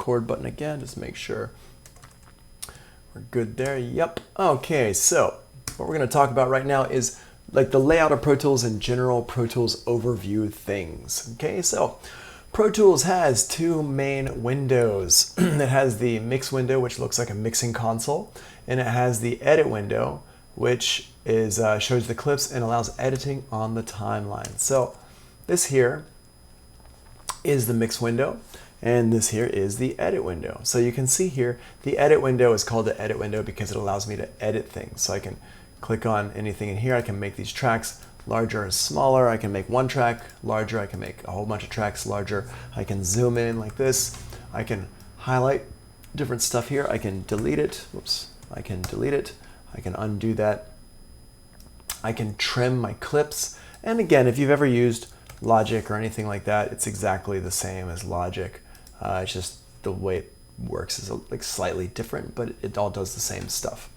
record button again, just make sure we're good there. Yep. Okay, so what we're going to talk about right now is like the layout of Pro Tools and general Pro Tools overview things. Okay, so Pro Tools has two main windows. It has the mix window, which looks like a mixing console, and it has the edit window, which is shows the clips and allows editing on the timeline. So this here is the mix window, and this here is the edit window. So you can see here, the edit window is called the edit window because it allows me to edit things. So I can click on anything in here. I can make these tracks larger and smaller. I can make one track larger. I can make a whole bunch of tracks larger. I can zoom in like this. I can highlight different stuff here. I can delete it. Whoops. I can delete it. I can undo that. I can trim my clips. And again, if you've ever used Logic or anything like that, it's exactly the same as Logic. It's just the way it works is like slightly different, but it all does the same stuff.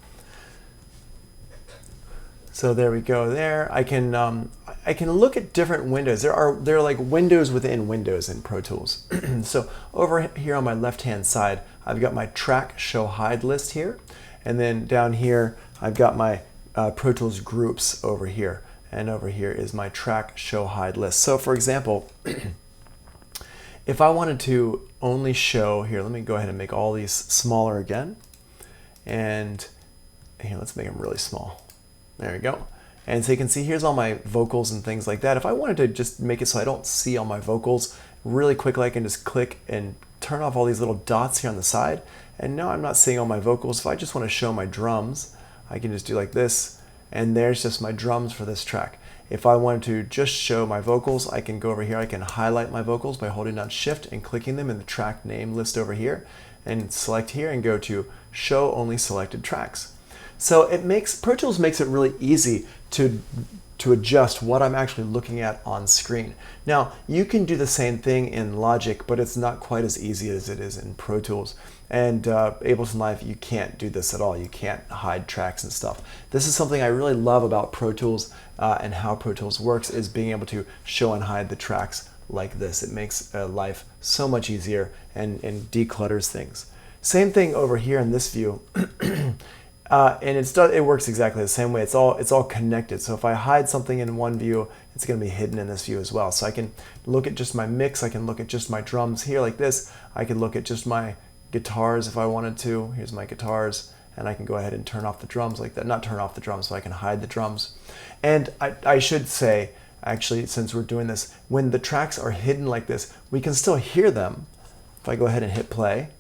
So there we go. There, I can look at different windows. There are like windows within windows in Pro Tools. So over here on my left-hand side, I've got my track show hide list here, and then down here I've got my Pro Tools groups over here, and over here is my track show hide list. So for example, if I wanted to only show here, let me go ahead and make all these smaller again, and here let's make them really small. There we go. And so you can see here's all my vocals and things like that. If I wanted to just make it so I don't see all my vocals really quickly, I can just click and turn off all these little dots here on the side. And now I'm not seeing all my vocals. If I just want to show my drums, I can just do like this, and there's just my drums for this track. If I wanted to just show my vocals, I can go over here. I can highlight my vocals by holding down Shift and clicking them in the track name list over here, and select here and go to Show Only Selected Tracks. So Pro Tools makes it really easy to adjust what I'm actually looking at on screen. Now, you can do the same thing in Logic, but it's not quite as easy as it is in Pro Tools. And Ableton Live, you can't do this at all. You can't hide tracks and stuff. This is something I really love about Pro Tools and how Pro Tools works, is being able to show and hide the tracks like this. It makes life so much easier and declutters things. Same thing over here in this view. And it works exactly the same way. It's all connected. So if I hide something in one view, it's going to be hidden in this view as well. So I can look at just my mix. I can look at just my drums here like this. I can look at just my guitars if I wanted to. Here's my guitars, and I can go ahead and turn off the drums like that. Not turn off the drums, but I can hide the drums. And I should say, actually, since we're doing this, when the tracks are hidden like this, we can still hear them. If I go ahead and hit play,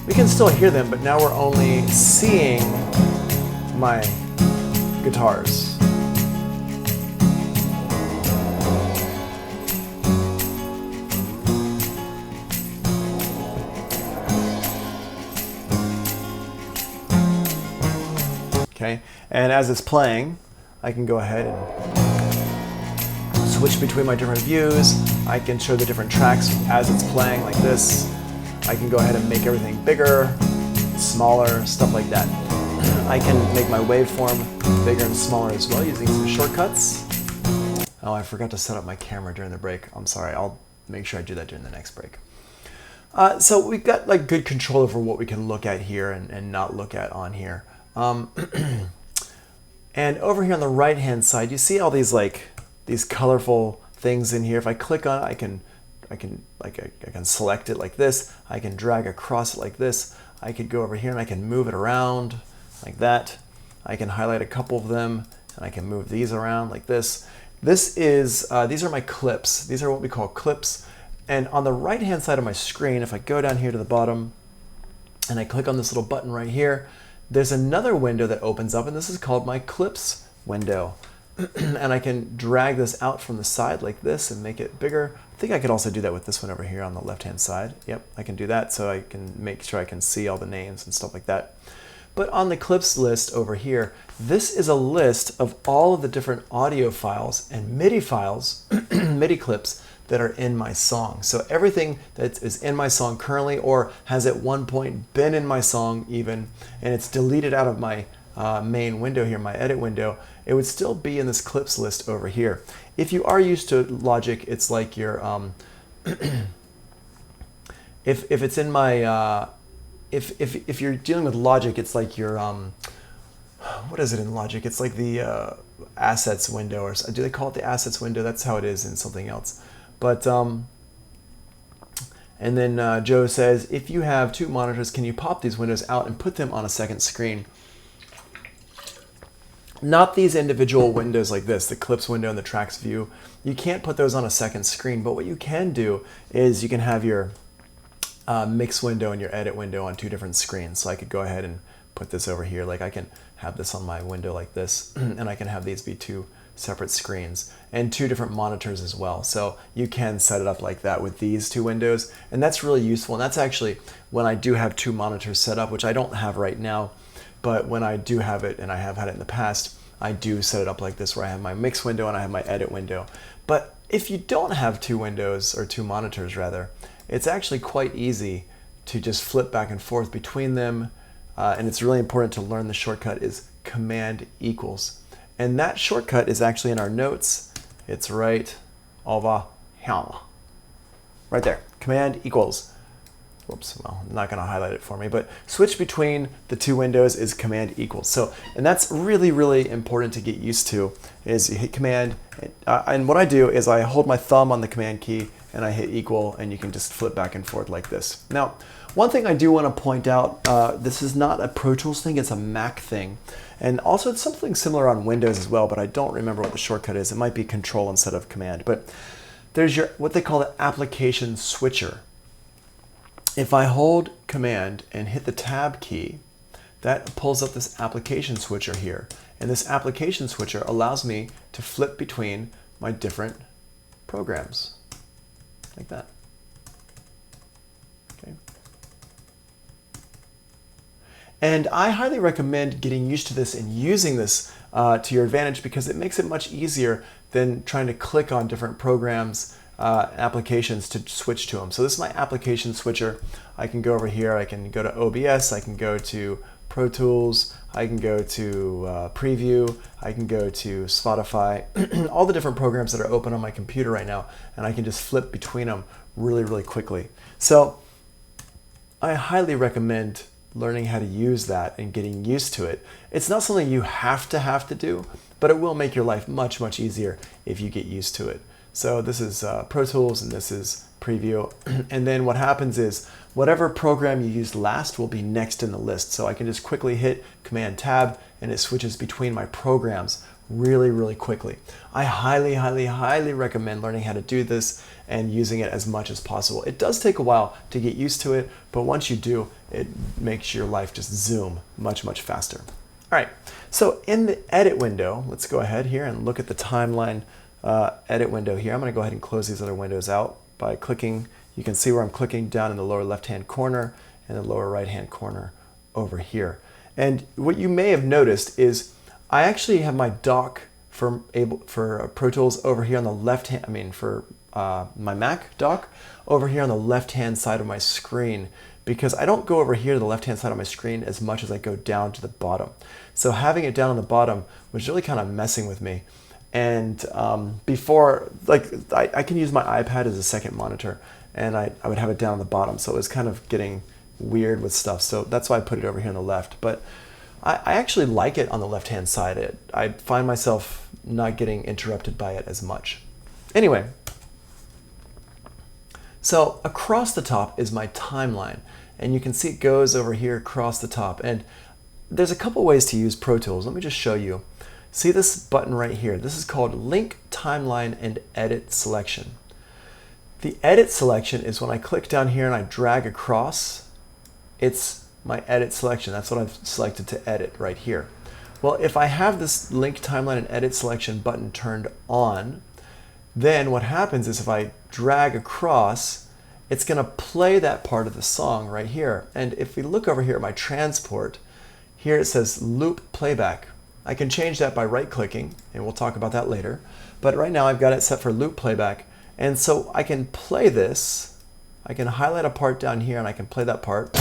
we can still hear them, but now we're only seeing my guitars. Okay, and as it's playing, I can go ahead and switch between my different views. I can show the different tracks as it's playing like this. I can go ahead and make everything bigger, smaller, stuff like that. I can make my waveform bigger and smaller as well using some shortcuts. Oh, I forgot to set up my camera during the break. I'm sorry, I'll make sure I do that during the next break. So we've got like good control over what we can look at here and not look at on here. And over here on the right hand side, you see all these these colorful things in here. If I click on it, I can select it like this. I can drag across it like this. I could go over here and I can move it around like that. I can highlight a couple of them and I can move these around like this. These are my clips. These are what we call clips. And on the right hand side of my screen, if I go down here to the bottom and I click on this little button right here, there's another window that opens up, and this is called my clips window. And I can drag this out from the side like this and make it bigger. I think I could also do that with this one over here on the left hand side. Yep, I can do that, so I can make sure I can see all the names and stuff like that. But on the clips list over here, this is a list of all of the different audio files and MIDI files, MIDI clips that are in my song. So everything that is in my song currently, or has at one point been in my song even, and it's deleted out of my main window here, my edit window, it would still be in this clips list over here. if you are used to Logic, it's like your if it's in my if you're dealing with Logic, it's like your what is it in Logic? It's like the assets window, or do they call it the assets window? That's how it is in something else. But and then Joe says, if you have 2 monitors, can you pop these windows out and put them on a second screen? Not these individual windows like this, the clips window and the tracks view. You can't put those on a second screen, but what you can do is you can have your mix window and your edit window on 2 different screens. So I could go ahead and put this over here. Like I can have this on my window like this, and I can have these be 2 separate screens and 2 different monitors as well. So you can set it up like that with these 2 windows, and that's really useful. And that's actually when I do have 2 monitors set up, which I don't have right now, but when I do have it, and I have had it in the past, I do set it up like this where I have my mix window and I have my edit window. But if you don't have 2 windows, or 2 monitors rather, it's actually quite easy to just flip back and forth between them. And it's really important to learn the shortcut is Command equals. And that shortcut is actually in our notes. It's right over here. Right there, Command equals. Whoops, well, I'm not gonna highlight it for me, but switch between the 2 windows is Command equals. So, and that's really, really important to get used to, is you hit Command, and what I do is I hold my thumb on the Command key and I hit equal, and you can just flip back and forth like this. Now, one thing I do want to point out, this is not a Pro Tools thing, it's a Mac thing. And also it's something similar on Windows as well, but I don't remember what the shortcut is. It might be Control instead of Command. But there's your what they call the application switcher. If I hold Command and hit the Tab key, that pulls up this application switcher here. And this application switcher allows me to flip between my different programs, like that. Okay. And I highly recommend getting used to this and using this to your advantage, because it makes it much easier than trying to click on different programs, applications to switch to them. So this is my application switcher. I can go over here, I can go to OBS, I can go to Pro Tools, I can go to Preview, I can go to Spotify, all the different programs that are open on my computer right now, and I can just flip between them really, really quickly. So I highly recommend learning how to use that and getting used to it. It's not something you have to do, but it will make your life much, much easier if you get used to it. So this is Pro Tools and this is Preview. And then what happens is whatever program you used last will be next in the list. So I can just quickly hit Command Tab and it switches between my programs really, really quickly. I highly, highly, highly recommend learning how to do this and using it as much as possible. It does take a while to get used to it, but once you do, it makes your life just zoom much, much faster. All right, so in the edit window, let's go ahead here and look at the timeline edit window here. I'm gonna go ahead and close these other windows out by clicking. You can see where I'm clicking down in the lower left-hand corner and the lower right-hand corner over here. And what you may have noticed is I actually have my dock for Pro Tools over here on the left hand, for my Mac dock over here on the left-hand side of my screen, because I don't go over here to the left-hand side of my screen as much as I go down to the bottom. So having it down on the bottom was really kind of messing with me. And before, like, I can use my iPad as a second monitor, and I would have it down on the bottom. So it was kind of getting weird with stuff. So that's why I put it over here on the left. But I actually like it on the left-hand side. I find myself not getting interrupted by it as much. Anyway, so across the top is my timeline. And you can see it goes over here across the top. And there's a couple ways to use Pro Tools. Let me just show you. See this button right here? This is called Link Timeline and Edit Selection. The edit selection is when I click down here and I drag across, it's my edit selection. That's what I've selected to edit right here. Well, if I have this Link Timeline and Edit Selection button turned on, then what happens is if I drag across, it's gonna play that part of the song right here. And if we look over here at my transport, here it says loop playback. I can change that by right-clicking, and we'll talk about that later. But right now I've got it set for loop playback. And so I can play this. I can highlight a part down here and I can play that part.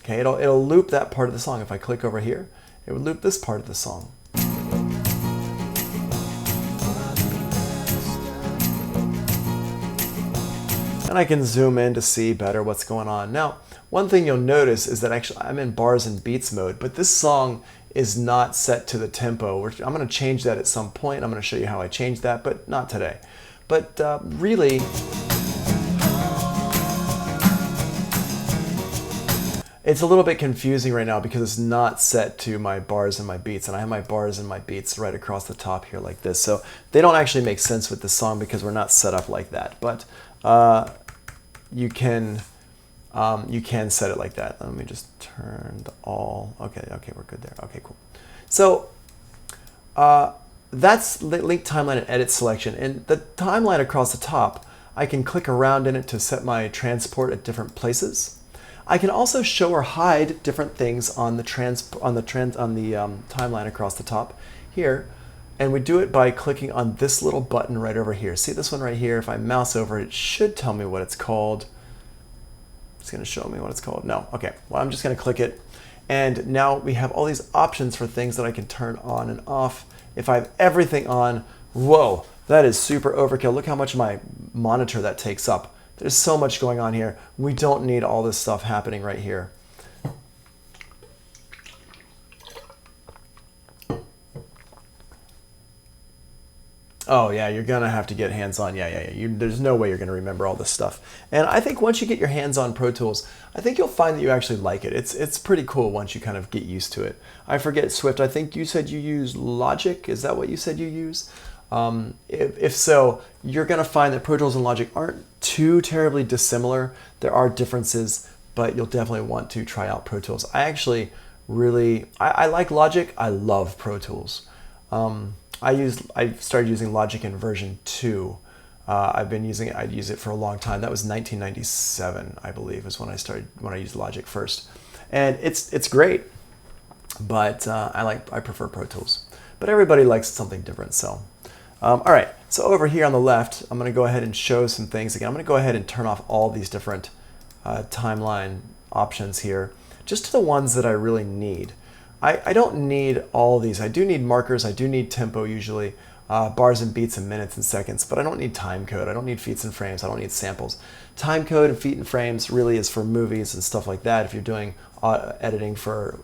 Okay, it'll loop that part of the song. If I click over here, it would loop this part of the song. And I can zoom in to see better what's going on. Now, one thing you'll notice is that actually I'm in bars and beats mode, but this song is not set to the tempo. I'm going to change that at some point. I'm going to show you how I change that, but not today. But really, it's a little bit confusing right now because it's not set to my bars and my beats, and I have my bars and my beats right across the top here like this. So they don't actually make sense with this song because we're not set up like that. But you can set it like that. Let me just turn the all. Okay, we're good there. Okay, cool. So that's link timeline and edit selection. And the timeline across the top, I can click around in it to set my transport at different places. I can also show or hide different things on the timeline across the top here. And we do it by clicking on this little button right over here. See this one right here? If I mouse over it, it should tell me what it's called. It's going to show me what it's called. No. Okay. Well, I'm just going to click it. And now we have all these options for things that I can turn on and off. If I have everything on, whoa, that is super overkill. Look how much of my monitor that takes up. There's so much going on here. We don't need all this stuff happening right here. Oh yeah, you're gonna have to get hands-on. Yeah. There's no way you're gonna remember all this stuff. And I think once you get your hands on Pro Tools, I think you'll find that you actually like it. It's pretty cool once you kind of get used to it. I forget, Swift, I think you said you use Logic. Is that what you said you use? If so, you're gonna find that Pro Tools and Logic aren't too terribly dissimilar. There are differences, but you'll definitely want to try out Pro Tools. I actually really, I like Logic. I love Pro Tools. I started using Logic in version 2. I've been using it. I'd use it for a long time. That was 1997, I believe, is when I used Logic first, and it's great. But I prefer Pro Tools. But everybody likes something different. So, all right. So over here on the left, I'm going to go ahead and show some things again. I'm going to go ahead and turn off all these different timeline options here, just to the ones that I really need. I don't need all these. I do need markers. I do need tempo usually, bars and beats and minutes and seconds, but I don't need time code. I don't need feet and frames. I don't need samples. Time code and feet and frames really is for movies and stuff like that. If you're doing editing for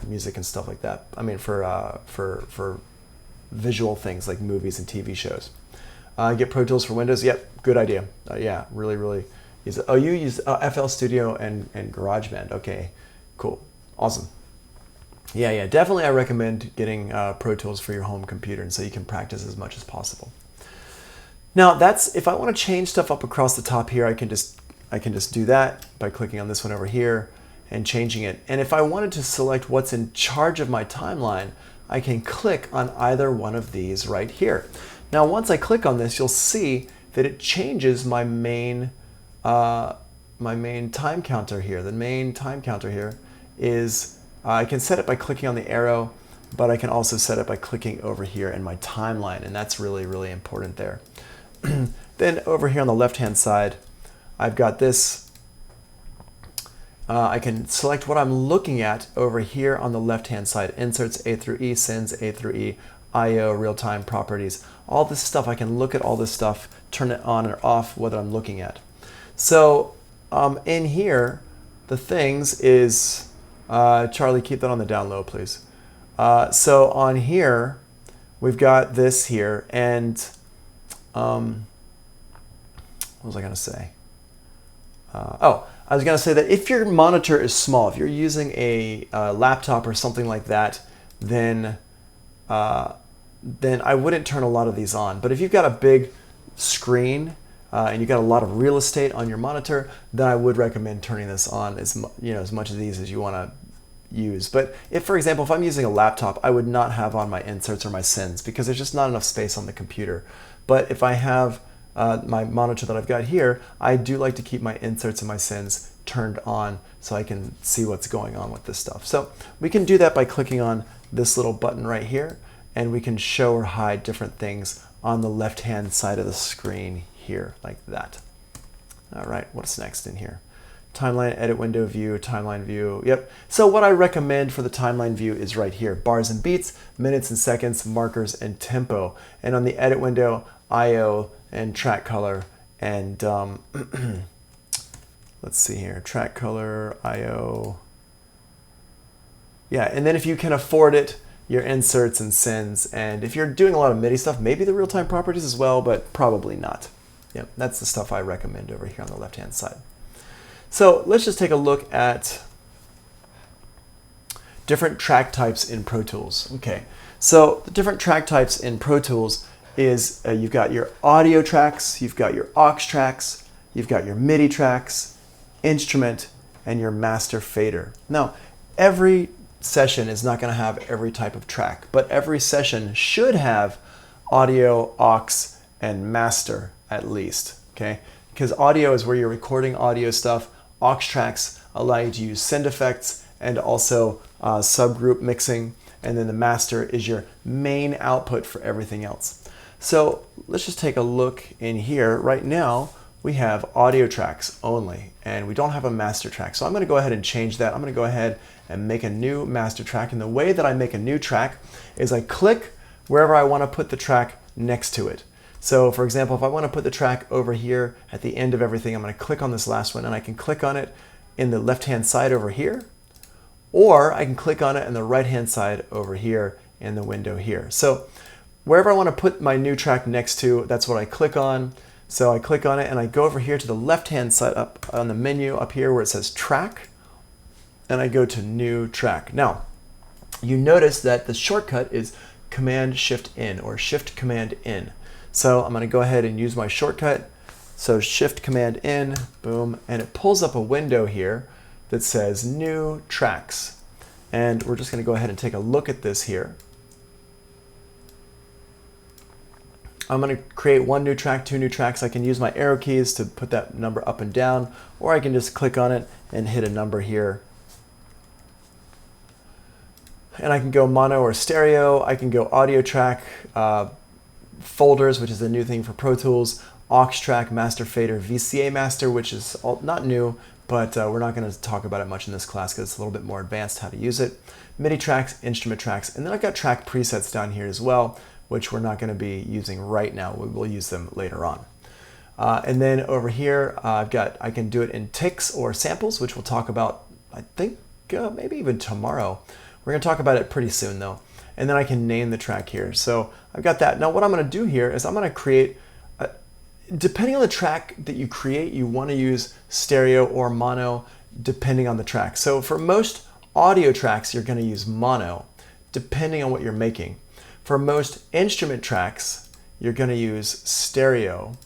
music and stuff like that. I mean for visual things like movies and TV shows. Get Pro Tools for Windows. Yep, good idea. Yeah, really use it. Oh, you use FL Studio and GarageBand. Okay, cool, awesome. Yeah, definitely I recommend getting Pro Tools for your home computer, and so you can practice as much as possible. Now that's, if I want to change stuff up across the top here, I can just do that by clicking on this one over here and changing it. And if I wanted to select what's in charge of my timeline, I can click on either one of these right here. Now once I click on this, you'll see that it changes my main time counter here. The main time counter here is, I can set it by clicking on the arrow, but I can also set it by clicking over here in my timeline, and that's really important there. Then over here on the left-hand side, I've got this. I can select what I'm looking at over here on the left-hand side. Inserts A through E, sends A through E, I/O, real-time properties. All this stuff, I can look at all this stuff, turn it on or off, what I'm looking at. So in here, the things is, Charlie, keep that on the down low, please. So on here, we've got this here, and what was I going to say? I was going to say that if your monitor is small, if you're using a laptop or something like that, then I wouldn't turn a lot of these on. But if you've got a big screen and you've got a lot of real estate on your monitor, then I would recommend turning this on as much of these as you want to use. But if, for example, if I'm using a laptop, I would not have on my inserts or my sends because there's just not enough space on the computer. But if I have my monitor that I've got here, I do like to keep my inserts and my sends turned on so I can see what's going on with this stuff. So we can do that by clicking on this little button right here, and we can show or hide different things on the left-hand side of the screen here, like that. All right, what's next in here? timeline, edit window view, timeline view. Yep. So what I recommend for the timeline view is right here. Bars and beats, minutes and seconds, markers, and tempo. And on the edit window, IO and track color. And let's see here, track color, IO. Yeah, and then if you can afford it, your inserts and sends. And if you're doing a lot of MIDI stuff, maybe the real-time properties as well, but probably not. Yep, that's the stuff I recommend over here on the left-hand side. So let's just take a look at different track types in Pro Tools. Okay, so the different track types in Pro Tools is you've got your audio tracks, you've got your aux tracks, you've got your MIDI tracks, instrument, and your master fader. Now, every session is not going to have every type of track, but every session should have audio, aux, and master at least, okay? Because audio is where you're recording audio stuff. Aux tracks allow you to use send effects and also subgroup mixing, and then the master is your main output for everything else. So let's just take a look in here. Right now, we have audio tracks only, and we don't have a master track. So I'm going to go ahead and change that. I'm going to go ahead and make a new master track. And the way that I make a new track is I click wherever I want to put the track next to it. So for example, if I want to put the track over here at the end of everything, I'm going to click on this last one, and I can click on it in the left-hand side over here, or I can click on it in the right-hand side over here in the window here. So wherever I want to put my new track next to, that's what I click on. So I click on it and I go over here to the left-hand side up on the menu up here where it says track, and I go to new track. Now, you notice that the shortcut is Command Shift In or Shift Command In. So I'm going to go ahead and use my shortcut. So Shift Command In, boom, and it pulls up a window here that says new tracks. And we're just going to go ahead and take a look at this here. I'm going to create one new track, two new tracks. I can use my arrow keys to put that number up and down, or I can just click on it and hit a number here. And I can go mono or stereo. I can go audio track, folders, which is a new thing for Pro Tools, aux track, master fader, VCA master, which is not new, but we're not going to talk about it much in this class because it's a little bit more advanced how to use it. MIDI tracks, instrument tracks, and then I've got track presets down here as well, which we're not going to be using right now. We will use them later on. And then over here, I can do it in ticks or samples, which we'll talk about, I think, maybe even tomorrow. We're going to talk about it pretty soon, though. And then I can name the track here. So I've got that. Now what I'm going to do here is I'm going to create, depending on the track that you create, you want to use stereo or mono, depending on the track. So for most audio tracks, you're going to use mono, depending on what you're making. For most instrument tracks, you're going to use stereo,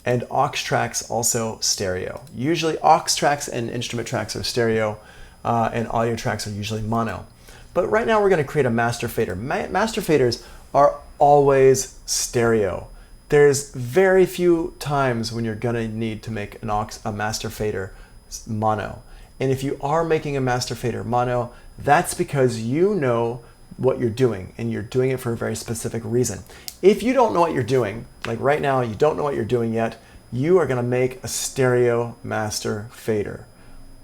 and aux tracks also stereo. Usually aux tracks and instrument tracks are stereo, and audio tracks are usually mono. But right now we're going to create a master fader. Master faders are always stereo. There's very few times when you're going to need to make a master fader mono. And if you are making a master fader mono, that's because you know what you're doing, and you're doing it for a very specific reason. If you don't know what you're doing, like right now you don't know what you're doing yet, you are going to make a stereo master fader.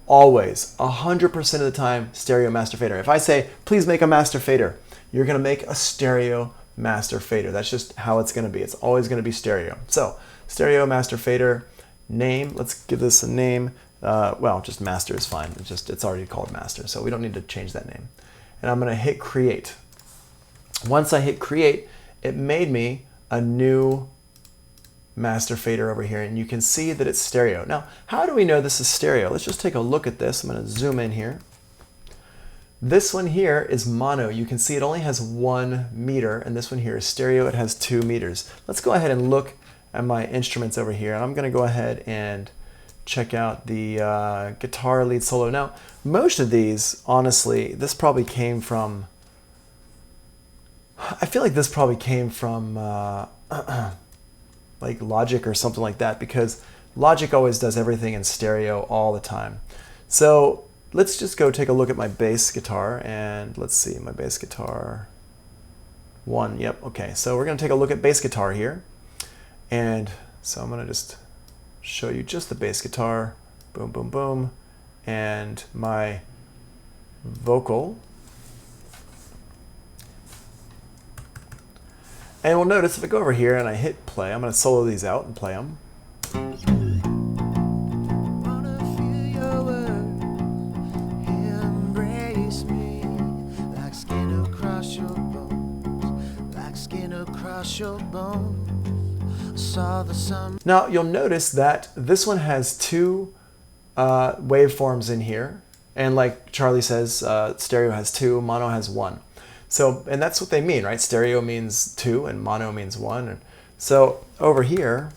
Always, 100% of the time, stereo master fader. If I say, please make a master fader, you're going to make a stereo master fader. That's just how it's going to be. It's always going to be stereo. So, stereo master fader, name, let's give this a name. Well, just master is fine. It's already called master, so we don't need to change that name. And I'm going to hit create. Once I hit create, it made me a new master fader over here, and you can see that it's stereo. Now, how do we know this is stereo? Let's just take a look at this. I'm going to zoom in here. This one here is mono. You can see it only has 1 meter, and this one here is stereo. It has 2 meters. Let's go ahead and look at my instruments over here, and I'm going to go ahead and check out the guitar lead solo. Now, most of these, honestly, this probably came from, I feel like this probably came from like Logic or something like that, because Logic always does everything in stereo all the time. So let's just go take a look at my bass guitar, and let's see, my bass guitar 1, yep, okay. So we're going to take a look at bass guitar here, and so I'm going to just show you just the bass guitar, boom, boom, boom, and my vocal. And we'll notice if I go over here and I hit play, I'm going to solo these out and play them. Now you'll notice that this one has two waveforms in here, and like Charlie says, stereo has two, mono has one. So, and that's what they mean, right? Stereo means two and mono means one. And so over here,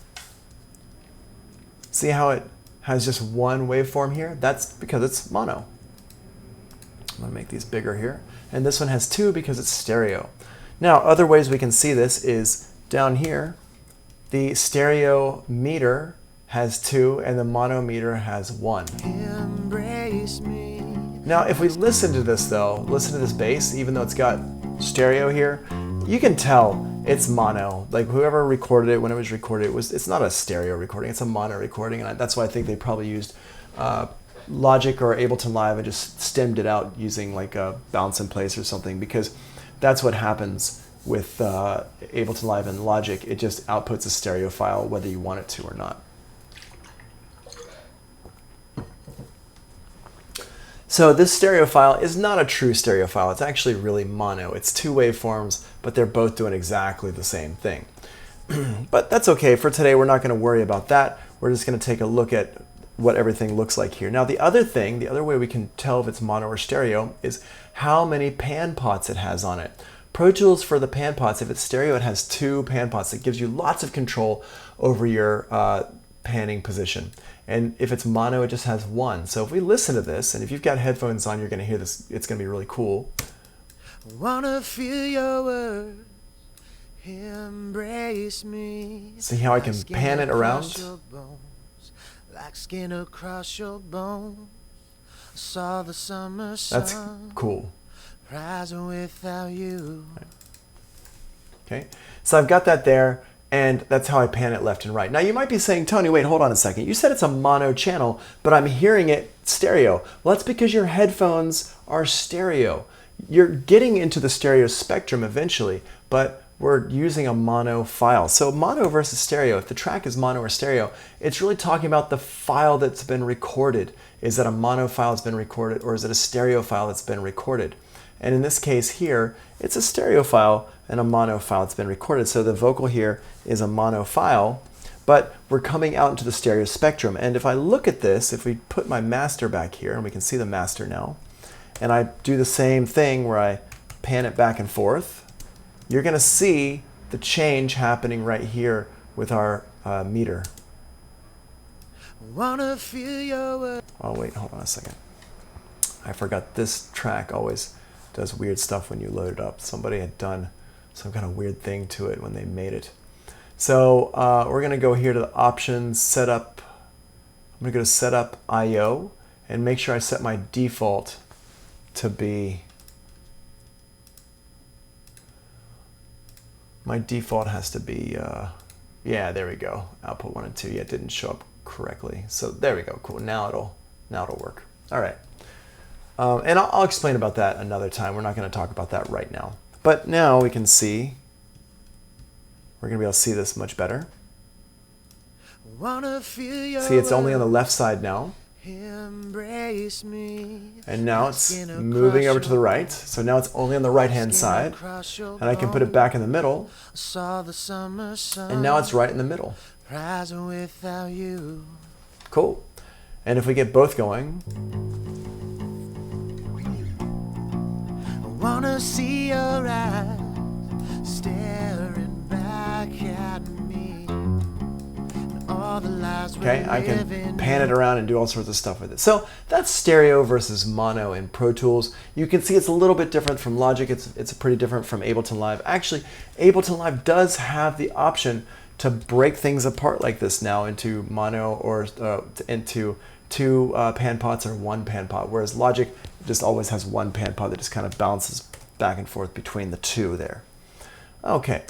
see how it has just one waveform here? That's because it's mono. I'm gonna make these bigger here. And this one has two because it's stereo. Now, other ways we can see this is down here, the stereo meter has two and the mono meter has one. Embrace me. Now, if we listen to this though, listen to this bass, even though it's got stereo here, you can tell it's mono. Like whoever recorded it, when it was recorded, it's not a stereo recording, it's a mono recording. And that's why I think they probably used Logic or Ableton Live and just stemmed it out using like a bounce in place or something, because that's what happens with Ableton Live and Logic. It just outputs a stereo file whether you want it to or not. So this stereo file is not a true stereo file. It's actually really mono. It's two waveforms, but they're both doing exactly the same thing. But that's okay. For today, we're not going to worry about that. We're just going to take a look at what everything looks like here. Now, the other thing, the other way we can tell if it's mono or stereo is how many pan pots it has on it. Pro Tools, for the pan pots, if it's stereo, it has two pan pots. It gives you lots of control over your panning position. And if it's mono, it just has one. So if we listen to this, and if you've got headphones on, you're going to hear this. It's going to be really cool. Wanna feel your words, embrace me. See how I can pan it around? Like skin across your bones. Saw the summer sun. That's cool. Rising without you. Okay, so I've got that there. And that's how I pan it left and right. Now you might be saying, Tony, wait, hold on a second. You said it's a mono channel, but I'm hearing it stereo. Well, that's because your headphones are stereo. You're getting into the stereo spectrum eventually, but we're using a mono file. So mono versus stereo, if the track is mono or stereo, it's really talking about the file that's been recorded. Is it a mono file that's been recorded, or is it a stereo file that's been recorded? And in this case here, it's a stereo file and a mono file that's been recorded. So the vocal here is a mono file, but we're coming out into the stereo spectrum. And if I look at this, if we put my master back here, and we can see the master now, and I do the same thing where I pan it back and forth, you're gonna see the change happening right here with our meter. Wanna feel your... Oh wait, hold on a second. I forgot this track always does weird stuff when you load it up. Somebody had done some kind of weird thing to it when they made it. So we're gonna go here to the options, setup. I'm gonna go to setup IO and make sure I set my default to be, my default has to be, yeah, there we go. Output 1 and 2, yeah, it didn't show up correctly. So there we go, cool, now it'll work. All right. And I'll explain about that another time. We're not going to talk about that right now. But now we can see, we're going to be able to see this much better. See, it's only on the left side now. And now it's moving over to the right. So now it's only on the right-hand side. And I can put it back in the middle. And now it's right in the middle. Cool. And if we get both going, wanna see your eyes staring back at me. All the lies okay, I can pan it around and do all sorts of stuff with it. So that's stereo versus mono in Pro Tools. You can see it's a little bit different from Logic. It's pretty different from Ableton Live. Actually, Ableton Live does have the option to break things apart like this now into mono or into two pan pots or one pan pot, whereas Logic just always has one pan pot that just kind of bounces back and forth between the two there. Okay.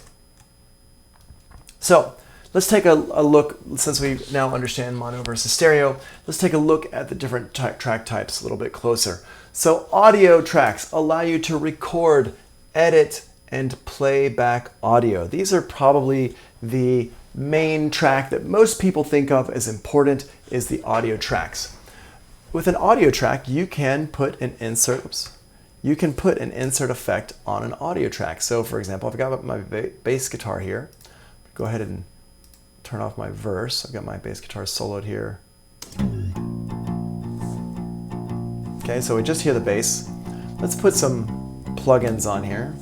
So let's take a look, since we now understand mono versus stereo, let's take a look at the different track types a little bit closer. So audio tracks allow you to record, edit, and play back audio. These are probably the main track that most people think of as important, is the audio tracks. With an audio track, you can put an insert effect on an audio track. So for example, I've got my bass guitar here. Go ahead and turn off my verse. I've got my bass guitar soloed here. Okay, so we just hear the bass. Let's put some plugins on here.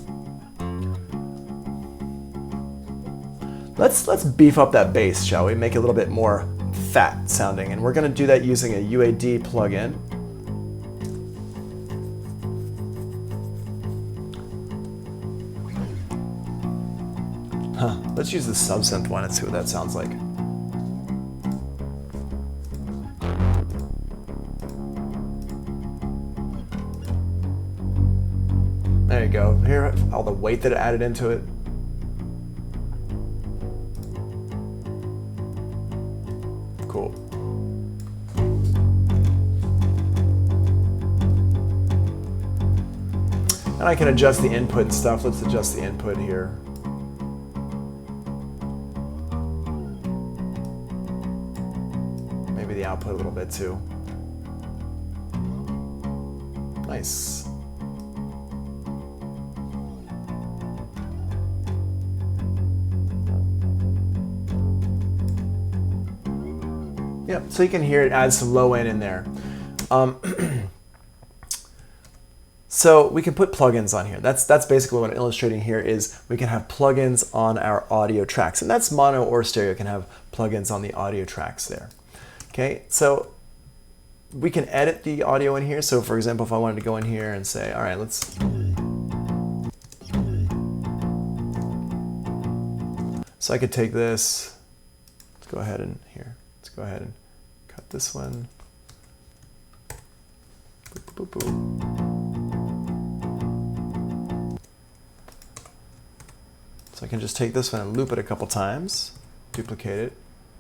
Let's beef up that bass, shall we? Make it a little bit more fat sounding, and we're going to do that using a UAD plugin. Let's use the subsynth one and see what that sounds like. There you go. Hear all the weight that it added into it. Cool. And I can adjust the input and stuff. Let's adjust the input here. Maybe the output a little bit too. Nice. Yep, so you can hear it adds some low end in there. So we can put plugins on here. That's basically what I'm illustrating here, is we can have plugins on our audio tracks. And that's mono or stereo, can have plugins on the audio tracks there. Okay, so we can edit the audio in here. So for example, if I wanted to go in here and say, all right, let's... So I could take this, let's go ahead and here. Let's go ahead and cut this one. Boop, boop, boop. So I can just take this one and loop it a couple times, duplicate it.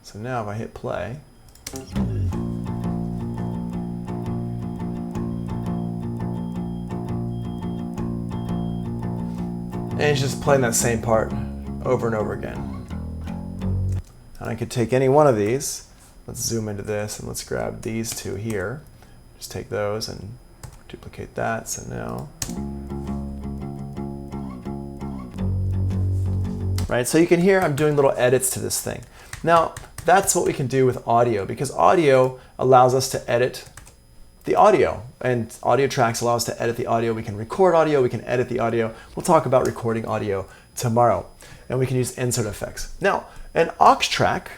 So now if I hit play, and it's just playing that same part over and over again. And I could take any one of these. Let's zoom into this and let's grab these two here. Just take those and duplicate that. So now, right? So you can hear I'm doing little edits to this thing. Now, that's what we can do with audio, because audio allows us to edit the audio, and audio tracks allow us to edit the audio. We can record audio, we can edit the audio. We'll talk about recording audio tomorrow, and we can use insert effects. Now, an aux track,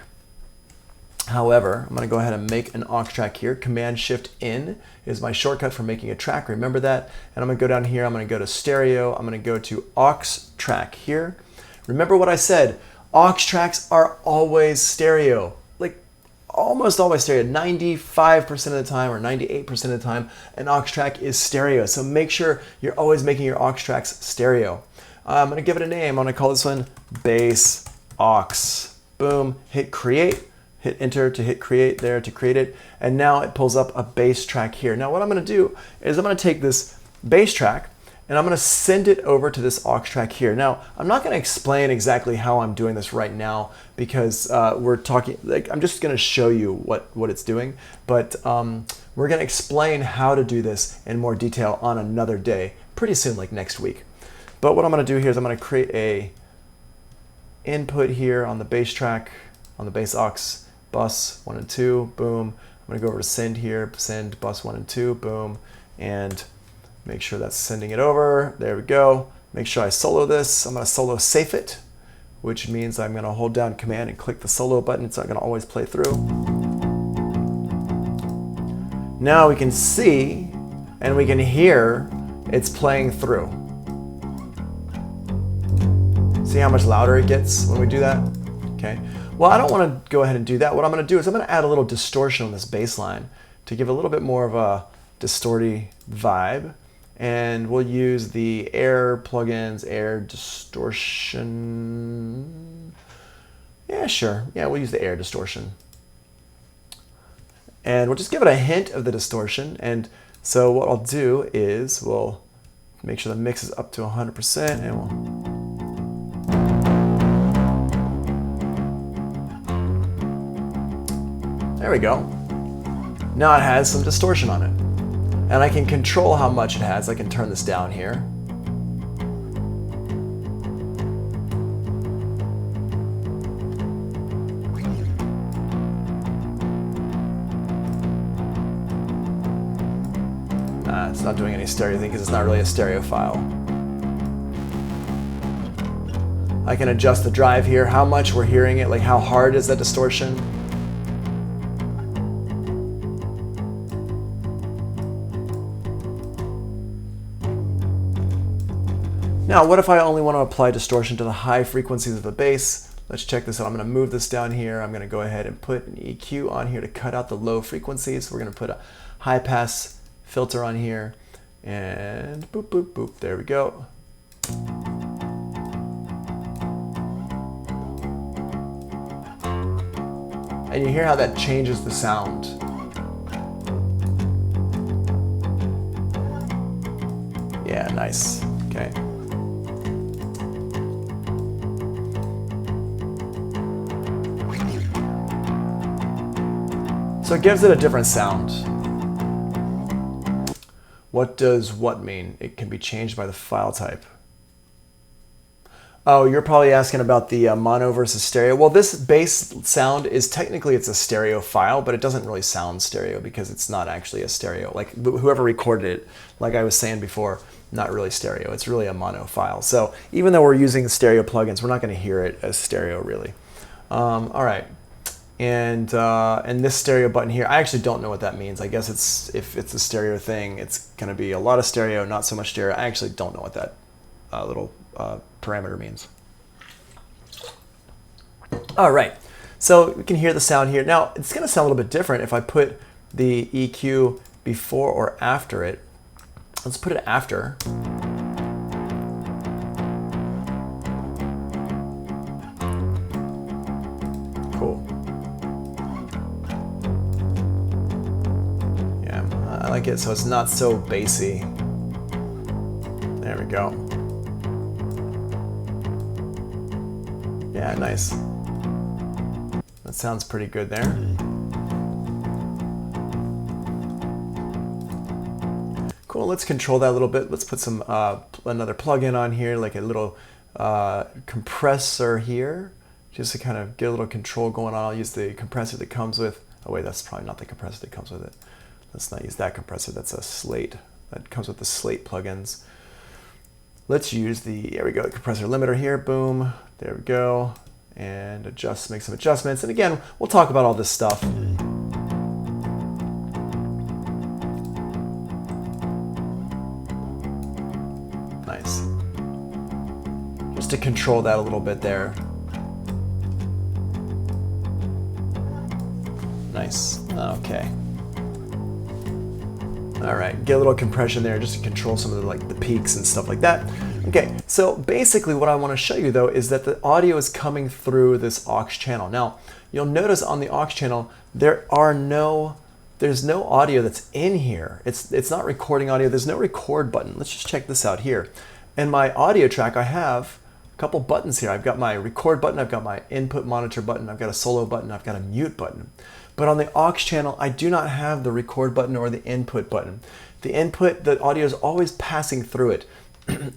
however, I'm going to go ahead and make an aux track here. Command-Shift-N is my shortcut for making a track. Remember that. And I'm going to go down here. I'm going to go to stereo. I'm going to go to aux track here. Remember what I said. Aux tracks are always stereo. Like almost always stereo. 95% of the time or 98% of the time, an aux track is stereo. So make sure you're always making your aux tracks stereo. I'm going to give it a name. I'm going to call this one bass aux. Boom. Hit create. Hit enter to hit create there to create it. And now it pulls up a bass track here. Now what I'm going to do is I'm going to take this bass track and I'm going to send it over to this aux track here. Now, I'm not going to explain exactly how I'm doing this right now, because we're talking, like, I'm just going to show you what it's doing, but we're going to explain how to do this in more detail on another day, pretty soon, like next week. But what I'm going to do here is I'm going to create a input here on the bass track, on the bass aux, bus 1 and 2, boom. I'm going to go over to send here, send bus 1 and 2, boom, and make sure that's sending it over. There we go. Make sure I solo this. I'm going to solo safe it, which means I'm going to hold down Command and click the solo button. It's not going to always play through. Now we can see and we can hear it's playing through. See how much louder it gets when we do that? Okay. Well, I don't want to go ahead and do that. What I'm going to do is I'm going to add a little distortion on this bass line to give a little bit more of a distorty vibe. And we'll use the air plugins, air distortion. Yeah, sure. Yeah, we'll use the air distortion. And we'll just give it a hint of the distortion. And so what I'll do is we'll make sure the mix is up to 100% and there we go. Now it has some distortion on it. And I can control how much it has. I can turn this down here. It's not doing any stereo thing because it's not really a stereo file. I can adjust the drive here, how much we're hearing it, like how hard is that distortion. Now, what if I only want to apply distortion to the high frequencies of the bass? Let's check this out. I'm going to move this down here. I'm going to go ahead and put an EQ on here to cut out the low frequencies. So we're going to put a high pass filter on here and boop, boop, boop. There we go. And you hear how that changes the sound. Yeah, nice. Okay. So it gives it a different sound. What does what mean? It can be changed by the file type. Oh, you're probably asking about the mono versus stereo. Well, this bass sound is technically it's a stereo file, but it doesn't really sound stereo because it's not actually a stereo. Like whoever recorded it, like I was saying before, not really stereo. It's really a mono file. So even though we're using stereo plugins, we're not going to hear it as stereo really. All right. And this stereo button here, I actually don't know what that means. I guess if it's a stereo thing, it's going to be a lot of stereo, not so much stereo. I actually don't know what that little parameter means. All right, so we can hear the sound here. Now, it's going to sound a little bit different if I put the EQ before or after it. Let's put it after. Cool. Yeah, I like it so it's not so bassy. There we go. Yeah, nice. That sounds pretty good there. Cool, let's control that a little bit. Let's put some another plugin on here, like a little compressor here, just to kind of get a little control going on. I'll use the compressor that comes with, oh wait, that's probably not the compressor that comes with it. Let's not use that compressor, that's a Slate. That comes with the Slate plugins. Let's use the, there we go, the compressor limiter here, boom, there we go. And adjust, make some adjustments. And again, we'll talk about all this stuff. Nice. Just to control that a little bit there. Nice, okay. All right, get a little compression there just to control some of the peaks and stuff like that. Okay, so basically what I want to show you though is that the audio is coming through this aux channel. Now, you'll notice on the aux channel there's no audio that's in here. It's not recording audio. There's no record button. Let's just check this out here. In my audio track, I have a couple buttons here. I've got my record button, I've got my input monitor button, I've got a solo button, I've got a mute button. But on the aux channel, I do not have the record button or the input button. The input, the audio is always passing through it.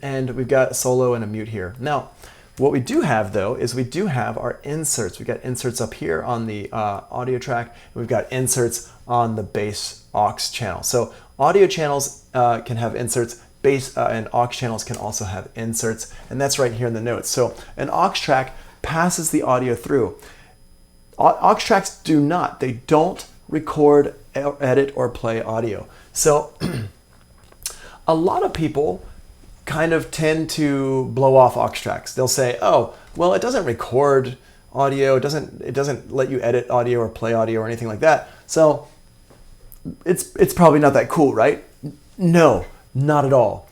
And we've got a solo and a mute here. Now, what we do have though, is we do have our inserts. We've got inserts up here on the audio track. And we've got inserts on the bass aux channel. So audio channels can have inserts, bass and aux channels can also have inserts. And that's right here in the notes. So an aux track passes the audio through. Aux tracks do not. They don't record, edit, or play audio. So a lot of people kind of tend to blow off aux tracks. They'll say, oh, well, it doesn't record audio. It doesn't let you edit audio or play audio or anything like that. So it's probably not that cool, right? No, not at all.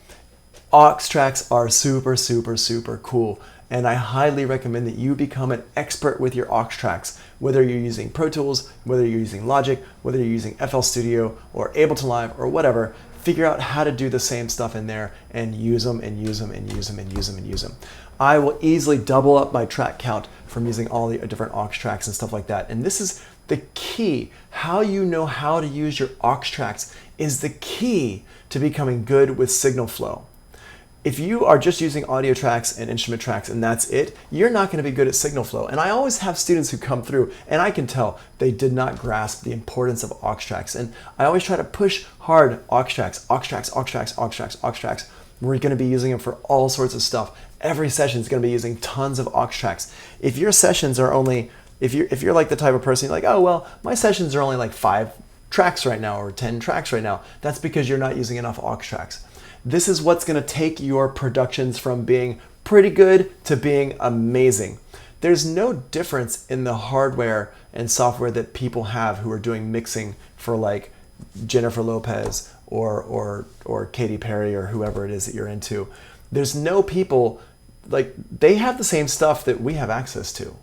Aux tracks are super, super, super cool. And I highly recommend that you become an expert with your aux tracks, whether you're using Pro Tools, whether you're using Logic, whether you're using FL Studio or Ableton Live or whatever. Figure out how to do the same stuff in there and use them and use them and use them and use them and use them. I will easily double up my track count from using all the different aux tracks and stuff like that. And this is the key. How you know how to use your aux tracks is the key to becoming good with signal flow. If you are just using audio tracks and instrument tracks and that's it, you're not going to be good at signal flow. And I always have students who come through and I can tell they did not grasp the importance of aux tracks. And I always try to push hard aux tracks, aux tracks, aux tracks, aux tracks, aux tracks. We're going to be using them for all sorts of stuff. Every session is going to be using tons of aux tracks. If your sessions are only, if you're like the type of person, you're like, oh, well, my sessions are only like 5 tracks right now or 10 tracks right now. That's because you're not using enough aux tracks. This is what's going to take your productions from being pretty good to being amazing. There's no difference in the hardware and software that people have who are doing mixing for like Jennifer Lopez or Katy Perry or whoever it is that you're into. There's no people, like, they have the same stuff that we have access to.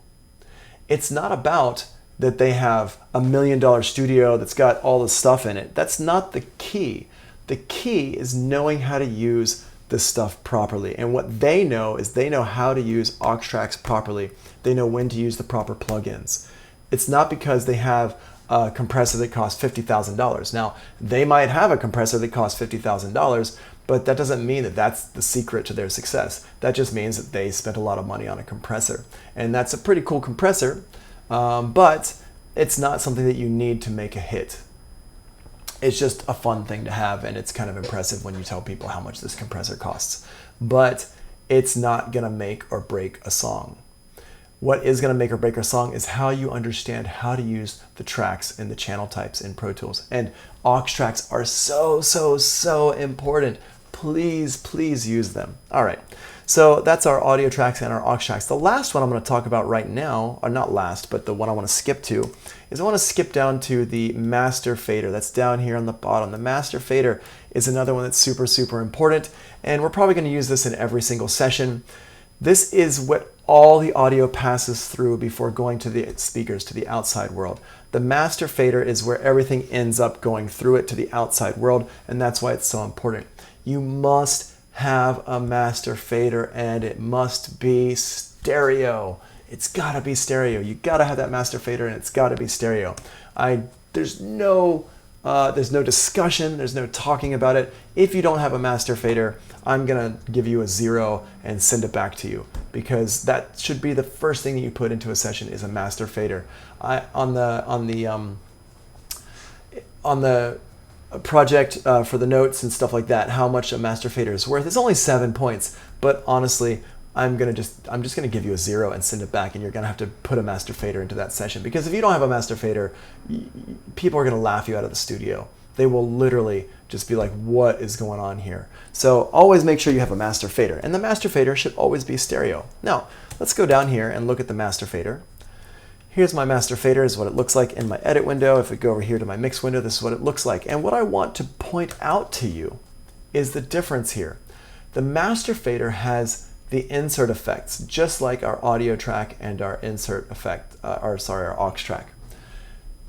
It's not about that they have $1 million studio that's got all the stuff in it. That's not the key. The key is knowing how to use this stuff properly. And what they know is they know how to use aux tracks properly. They know when to use the proper plugins. It's not because they have a compressor that costs $50,000. Now, they might have a compressor that costs $50,000, but that doesn't mean that that's the secret to their success. That just means that they spent a lot of money on a compressor. And that's a pretty cool compressor, but it's not something that you need to make a hit. It's just a fun thing to have, and it's kind of impressive when you tell people how much this compressor costs. But it's not gonna make or break a song. What is gonna make or break a song is how you understand how to use the tracks and the channel types in Pro Tools. And aux tracks are so, so, so important. Please, please use them. All right, so that's our audio tracks and our aux tracks. The last one I'm gonna talk about right now, or not last, but the one I wanna skip to, is I want to skip down to the master fader. That's down here on the bottom. The master fader is another one that's super, super important, and we're probably going to use this in every single session. This is what all the audio passes through before going to the speakers, to the outside world. The master fader is where everything ends up going through it to the outside world, and that's why it's so important. You must have a master fader, and it must be stereo. It's gotta be stereo. You gotta have that master fader, and it's gotta be stereo. There's no discussion. There's no talking about it. If you don't have a master fader, I'm gonna give you a 0 and send it back to you, because that should be the first thing that you put into a session is a master fader. On the project for the notes and stuff like that, how much a master fader is worth. It's only 7 points, but honestly, I'm just gonna give you a 0 and send it back, and you're gonna have to put a master fader into that session, because if you don't have a master fader, people are gonna laugh you out of the studio. They will literally just be like, what is going on here? So always make sure you have a master fader, and the master fader should always be stereo. Now, let's go down here and look at the master fader. Here's my master fader, is what it looks like in my edit window. If we go over here to my mix window, this is what it looks like. And what I want to point out to you is the difference here. The master fader has the insert effects, just like our audio track and our insert effect, our aux track.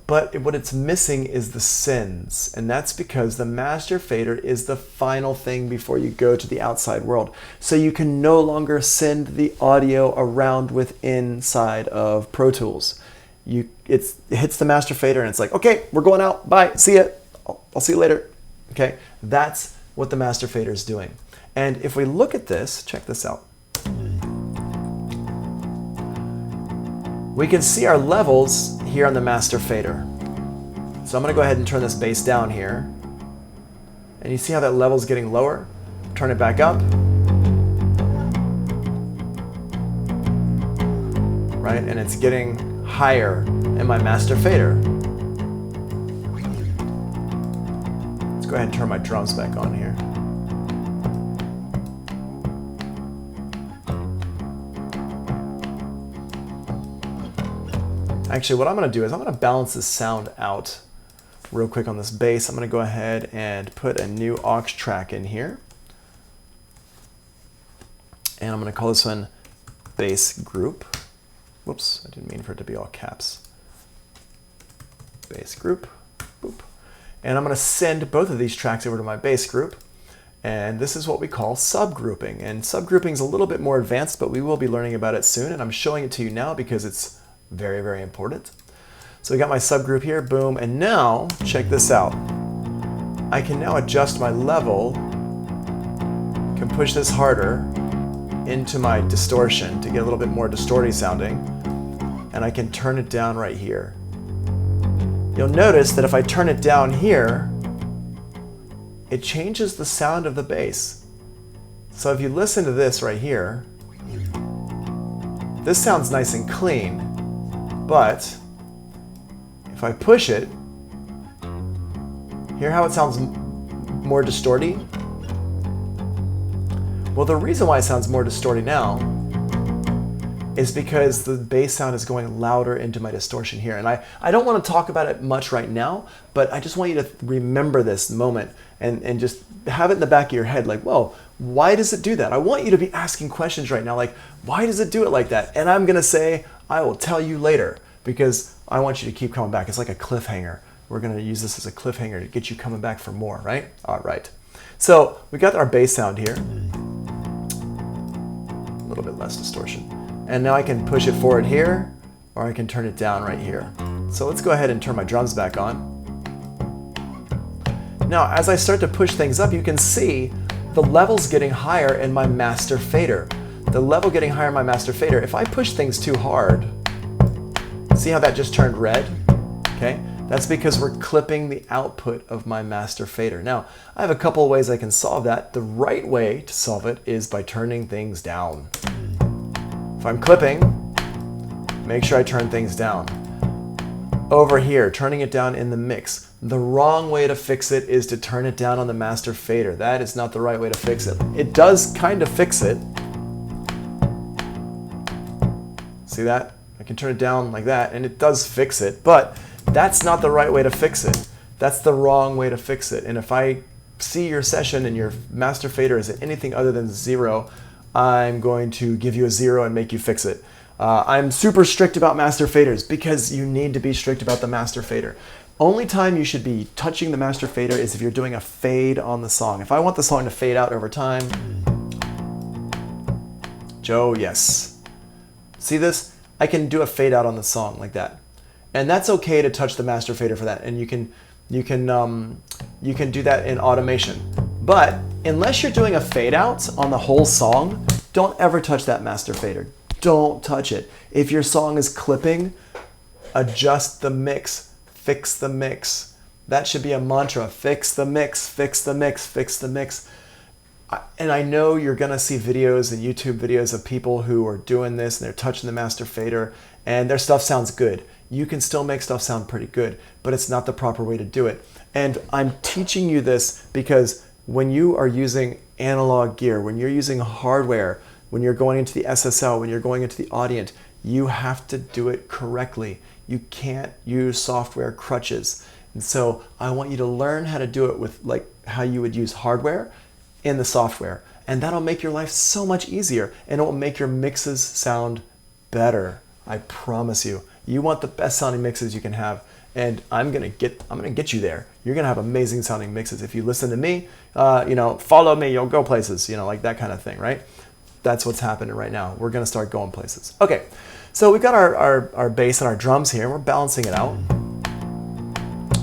But what it's missing is the sends, and that's because the master fader is the final thing before you go to the outside world. So you can no longer send the audio around with inside of Pro Tools. It hits the master fader and it's like, okay, we're going out, bye, see ya, I'll see you later. Okay, that's what the master fader is doing. And if we look at this, check this out. We can see our levels here on the master fader. So I'm gonna go ahead and turn this bass down here. And you see how that level's getting lower? Turn it back up. Right, and it's getting higher in my master fader. Let's go ahead and turn my drums back on here. Actually, what I'm going to do is I'm going to balance this sound out real quick on this bass. I'm going to go ahead and put a new aux track in here. And I'm going to call this one bass group. Whoops, I didn't mean for it to be all caps. Bass group, boop. And I'm going to send both of these tracks over to my bass group. And this is what we call subgrouping. And subgrouping is a little bit more advanced, but we will be learning about it soon. And I'm showing it to you now because it's very, very important. So we got my subgroup here, boom. And now, check this out. I can now adjust my level, can push this harder into my distortion to get a little bit more distorty sounding. And I can turn it down right here. You'll notice that if I turn it down here, it changes the sound of the bass. So if you listen to this right here, this sounds nice and clean, but if I push it, hear how it sounds more distorty? Well, the reason why it sounds more distorty now is because the bass sound is going louder into my distortion here. And I don't want to talk about it much right now, but I just want you to remember this moment and just have it in the back of your head like, whoa, why does it do that? I want you to be asking questions right now like, why does it do it like that? And I'm going to say, I will tell you later because I want you to keep coming back. It's like a cliffhanger. We're going to use this as a cliffhanger to get you coming back for more, right? All right. So we got our bass sound here. A little bit less distortion. And now I can push it forward here, or I can turn it down right here. So let's go ahead and turn my drums back on. Now, as I start to push things up, you can see the level's getting higher in my master fader. The level getting higher in my master fader. If I push things too hard, see how that just turned red? Okay, that's because we're clipping the output of my master fader. Now, I have a couple of ways I can solve that. The right way to solve it is by turning things down. If I'm clipping, make sure I turn things down. Over here, turning it down in the mix. The wrong way to fix it is to turn it down on the master fader. That is not the right way to fix it. It does kind of fix it. See that? I can turn it down like that and it does fix it, but that's not the right way to fix it. That's the wrong way to fix it. And if I see your session and your master fader is at anything other than 0, I'm going to give you a 0 and make you fix it. I'm super strict about master faders because you need to be strict about the master fader. Only time you should be touching the master fader is if you're doing a fade on the song. If I want the song to fade out over time, Joe, yes. See this? I can do a fade out on the song like that. And that's okay to touch the master fader for that. And you can do that in automation. But unless you're doing a fade out on the whole song, don't ever touch that master fader. Don't touch it. If your song is clipping, adjust the mix, fix the mix. That should be a mantra. Fix the mix, fix the mix, fix the mix. And I know you're gonna see videos and YouTube videos of people who are doing this and they're touching the master fader and their stuff sounds good. You can still make stuff sound pretty good, but it's not the proper way to do it. And I'm teaching you this because when you are using analog gear, when you're using hardware, when you're going into the SSL, when you're going into the Audient, you have to do it correctly. You can't use software crutches. And so I want you to learn how to do it with like how you would use hardware in the software. And that'll make your life so much easier and it will make your mixes sound better. I promise you. You want the best sounding mixes you can have. And I'm gonna get you there. You're gonna have amazing sounding mixes. If you listen to me, follow me, you'll go places, like that kind of thing, right? That's what's happening right now. We're gonna start going places. Okay, so we've got our bass and our drums here, and we're balancing it out.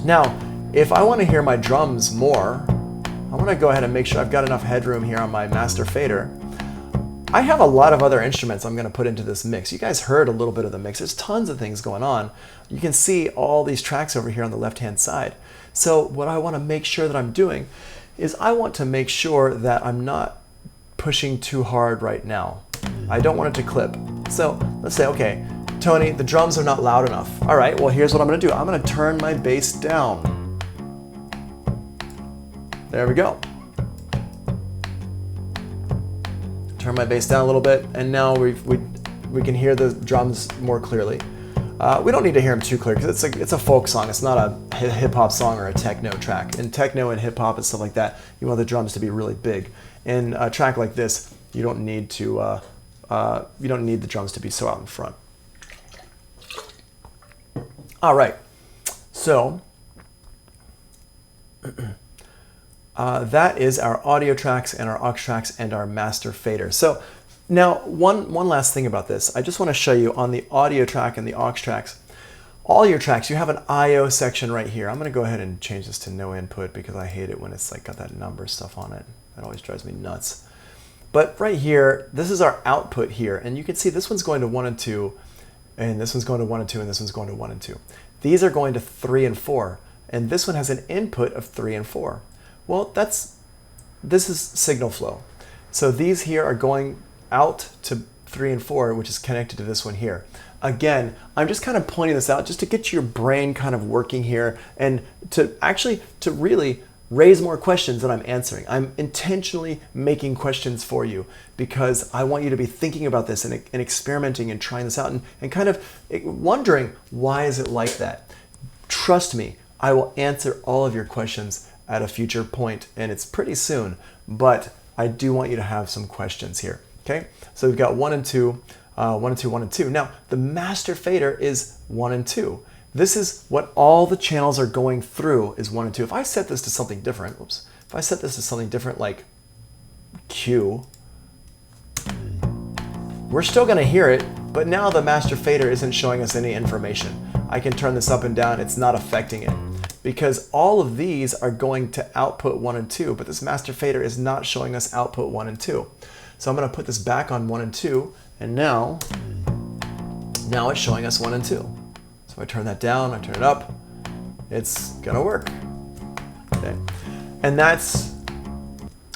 Now, if I wanna hear my drums more, I wanna go ahead and make sure I've got enough headroom here on my master fader. I have a lot of other instruments I'm gonna put into this mix. You guys heard a little bit of the mix. There's tons of things going on. You can see all these tracks over here on the left-hand side. So what I wanna make sure that I'm doing is I want to make sure that I'm not pushing too hard right now. I don't want it to clip. So let's say, okay, Tony, the drums are not loud enough. All right, well, here's what I'm gonna do. I'm gonna turn my bass down. There we go. Turn my bass down a little bit, and now we can hear the drums more clearly. We don't need to hear them too clear because it's a folk song. It's not a hip hop song or a techno track. In techno and hip hop and stuff like that, you want the drums to be really big. In a track like this, you don't need to the drums to be so out in front. All right, so that is our audio tracks and our aux tracks and our master fader. So now one last thing about this. I just want to show you on the audio track and the aux tracks, all your tracks, you have an I/O section right here. I'm going to go ahead and change this to no input because I hate it when it's like got that number stuff on it. That always drives me nuts. But right here, this is our output here, and you can see this one's going to 1 and 2, and this one's going to 1 and 2, and this one's going to 1 and 2. These are going to 3 and 4, and this one has an input of 3 and 4. Well, this is signal flow. So these here are going out to 3 and 4, which is connected to this one here. Again, I'm just kind of pointing this out just to get your brain kind of working here and to really raise more questions than I'm answering. I'm intentionally making questions for you because I want you to be thinking about this and experimenting and trying this out and kind of wondering, why is it like that? Trust me, I will answer all of your questions at a future point, and it's pretty soon, but I do want you to have some questions here, okay? So we've got 1 and 2, 1 and 2, 1 and 2. Now, the master fader is 1 and 2. This is what all the channels are going through is 1 and 2. If I set this to something different, if I set this to something different like Q, we're still going to hear it, but now the master fader isn't showing us any information. I can turn this up and down, it's not affecting it because all of these are going to output 1 and 2, but this master fader is not showing us output 1 and 2. So I'm going to put this back on 1 and 2, and now it's showing us 1 and 2. So I turn that down, I turn it up, it's gonna work. Okay. And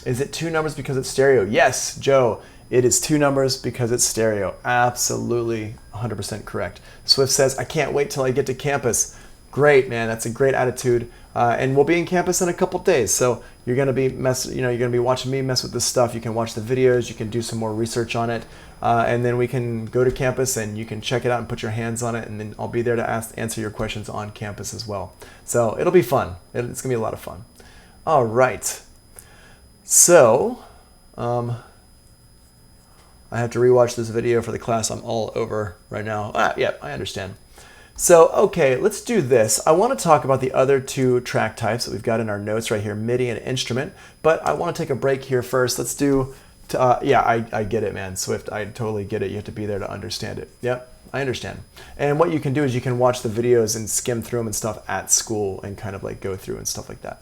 is it 2 numbers because it's stereo? Yes, Joe, it is 2 numbers because it's stereo. Absolutely 100% correct. Swift says, I can't wait till I get to campus. Great, man, that's a great attitude. And we'll be in campus in a couple days, so you're gonna be you're gonna be watching me mess with this stuff. You can watch the videos, you can do some more research on it, and then we can go to campus and you can check it out and put your hands on it, and then I'll be there to answer your questions on campus as well. So it'll be fun. It's gonna be a lot of fun. All right. So I have to rewatch this video for the class I'm all over right now. Yeah, I understand. So, okay, let's do this. I want to talk about the other 2 track types that we've got in our notes right here, MIDI and instrument, but I want to take a break here first. Let's do, yeah, I get it, man. Swift, I totally get it. You have to be there to understand it. Yep, I understand. And what you can do is you can watch the videos and skim through them and stuff at school and kind of like go through and stuff like that.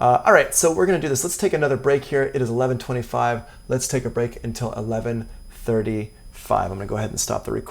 All right, so we're going to do this. Let's take another break here. It is 11:25. Let's take a break until 11:35. I'm going to go ahead and stop the recording.